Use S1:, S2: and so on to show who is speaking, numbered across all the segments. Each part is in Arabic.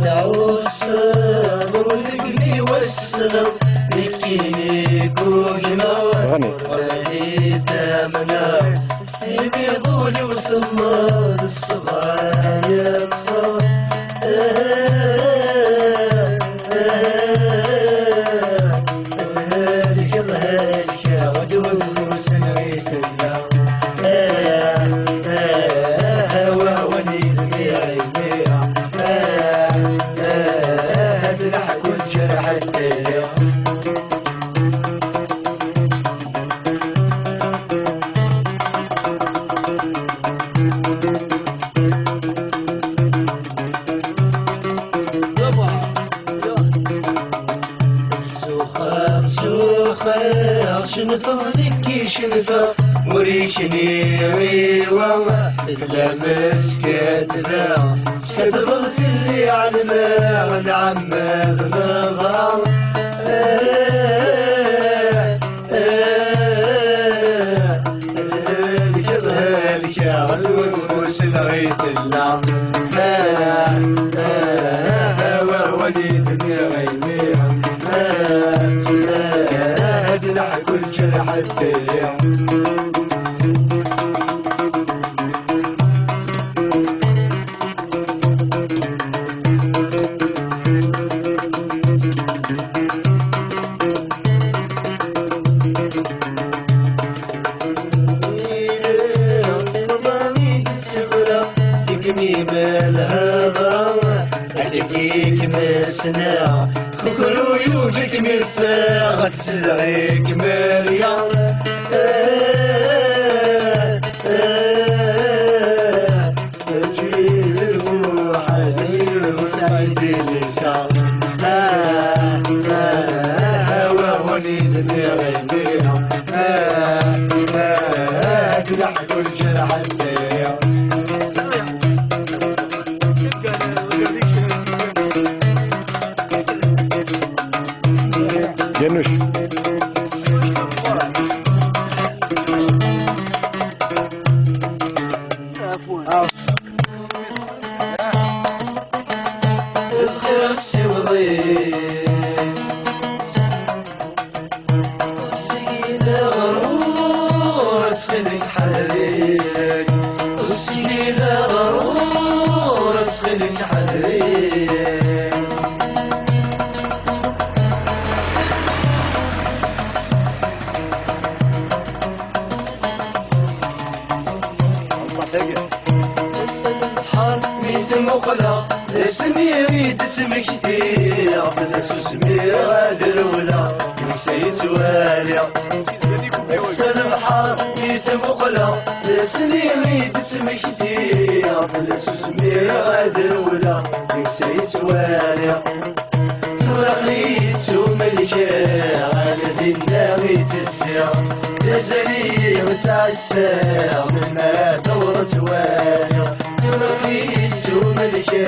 S1: تعوس ضربني والسلام لكيني كوجنا ورادي ثامنا ستيبي ضولي وسماد الصباح يطفى شنفة ذكي شنفة وريشني والله تلامس كتبا ستضغط اللي على الماء نعمد نظرة الشغل والموس لغيت اللعب وليدني غيميها أدلع كل جرح الدنيا عليك مسنا كوكرو يوجك مفاغ تسدعيك مريم تجيل الفوحاني وسعيد اللسان ووليد مغيبيها أدلع كل جرح الدنيا
S2: جنوش
S1: الخرس وضيت والسكينة غرور تخلق حريت والسكينة غرور تخلق حريت مقلة اسمي يريد اسمك كثير بلاش اسمي غادر ولا نسيت سوالي البحر ميت مقلة اسمي يريد اسمك كثير بلاش اسمي غادر ولا نسيت سوالي تورخيت وملكة على دينا غيت السير يزالي متعسر مما دورت والي تورخيت وملكة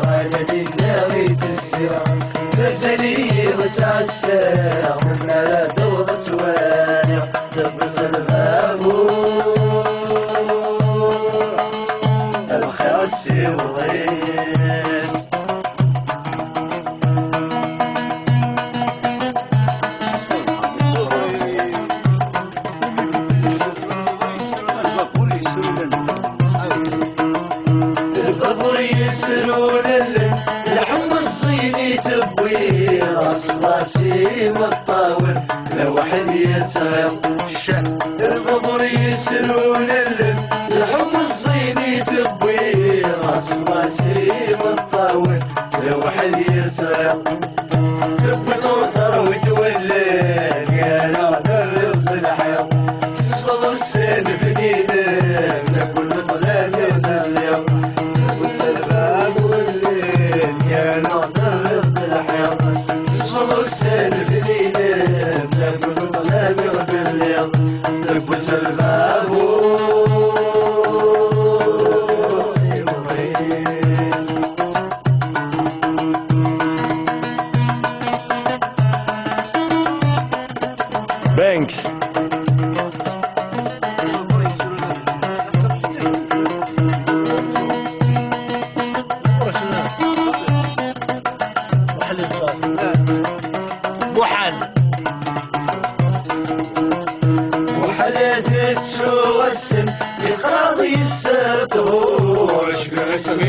S1: على دينا غيت السير يزالي متعسر مما دورت والي لبس البابور الخرس وضيت يسرون اللحم الصيني تبوي راس راسي والطاول لو واحد يتغير الببر يسرون اللحم الصيني تبوي راس راسي والطاول لو واحد يتغير تبوي توتر وتولد يا نادر الضلحير تصفض السن في ايدك تاكل الظلام يغدر يا ناظر الضلحير تصفض السن بليلة تاكل الظلام يغدر تكبس البابور
S2: بانكس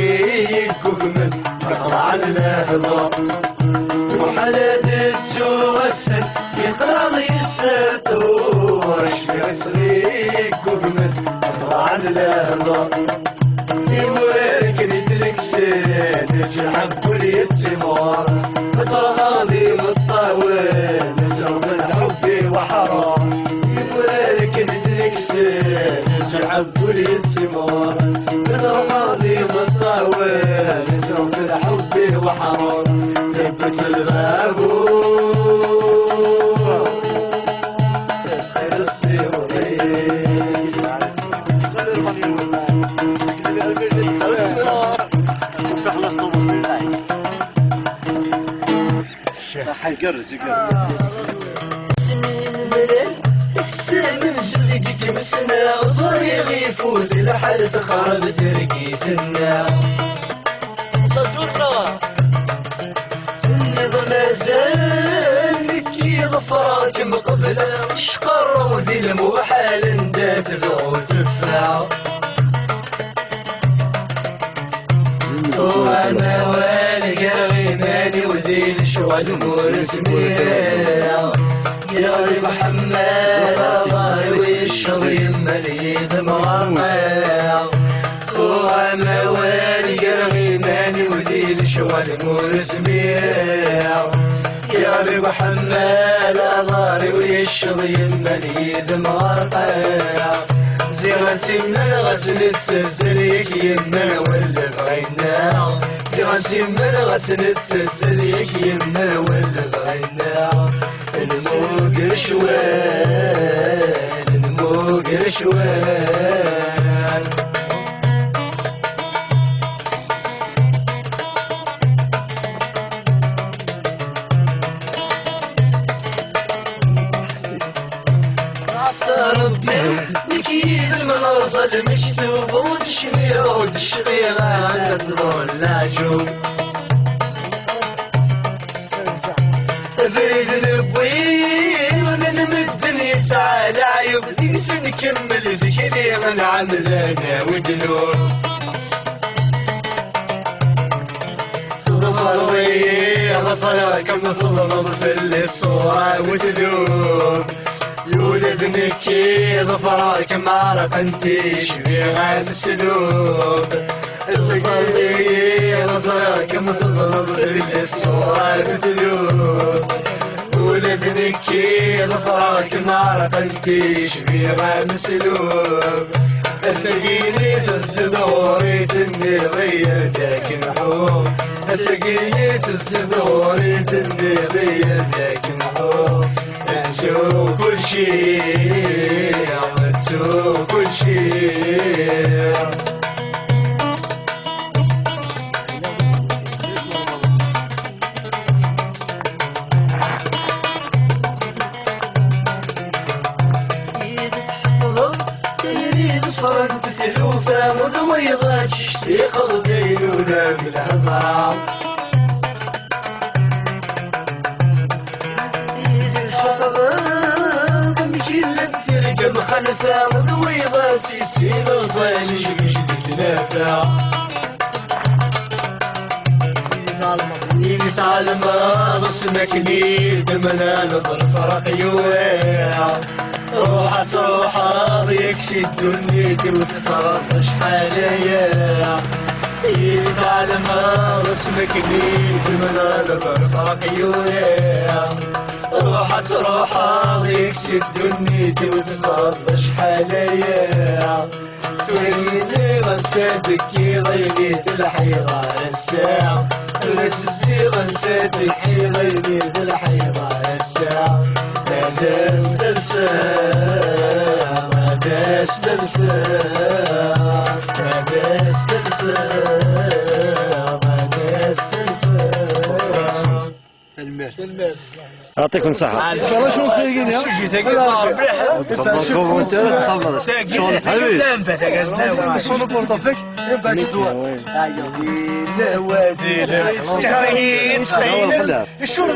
S1: يسغيك وكمل يطلع الهضا وحالات تسوى السن يطلع يسطور شفي يسغيك وكمل يطلع الهضا يوريك ندرك سن نجحب كل يتسمار متغاضي متطاول نزرب الحب وحرام يوريك ندرك سن نجحب كل يتسمار متغاضي متطاول نزرب الحب وحرام ثبت البابور خير السيورين
S3: حيقرز
S1: السمن صدقك مسنا صريغ يفوت الحل تخرب ترقيت النار
S3: صدورنا
S1: النظام مازال نكي ظفراك مقبلة شقر وذي الموحال ندات الغوث الفاع وانا والك غيماني وذي الشوال مرسمية يا ري محمد الله ويشغل مليد مرمى وانا والك غيماني وذي الشوال مرسمية يا ري محمد الله ويشغل مليد مرمى زي غسيمنا غسل تسلسليك يمنا ولا بغينا زي غسيمنا غسل تسلسليك يمنا ولا بغينا الموق شوال الموق شوال نكيد المغرزة المشتوب ودشميرة ودشغيرة تظل العجوب بريد البوين ونمد يسعى العيوب نقس نكمل ذكري من عملنا ودنور تظهر بصرك مثل في الصورة وتذوب يولد نكي ظفرك معرق انتي شبيغة مسلوب السقيدي نظرك مثل في الصورة بثلوب ولد نكي ظفرك معرق انتي شبيغة مسلوب السقيني الصدوري تني غير ذاك الحوم السقيني الصدوري تني غير ذاك الحوم تسوق كل شيء تسوق كل شيء تريد صفرت تلوفة مضويضة تشتي قلبي ولا بالهضرة ترقم خلفة مضويضة تسيل الضيل جبجد ثلاثة يتعلم رسمك نيد منا نظر فرق يويع روحة روحة يكسي الدنيا وتفرج حاليا يتعلم رسمك نيد منا نظر فرق يويع روحة روحة يكسي الدنيا وتفرج حاليا سيدي غنساتك يضيني في الحيرة الساعة سيدي غنساتك يضيني في الحيرة الساعة ما داس تنسى ما داس تنسى ما داس تنسى ما داس تنسى
S3: الماس
S2: يعطيكم الصحة.
S3: ان شاء الله شو سيقين يا شو تقدر تفضل تفضل شنو بورطفك باش تدور لا وادي لا شو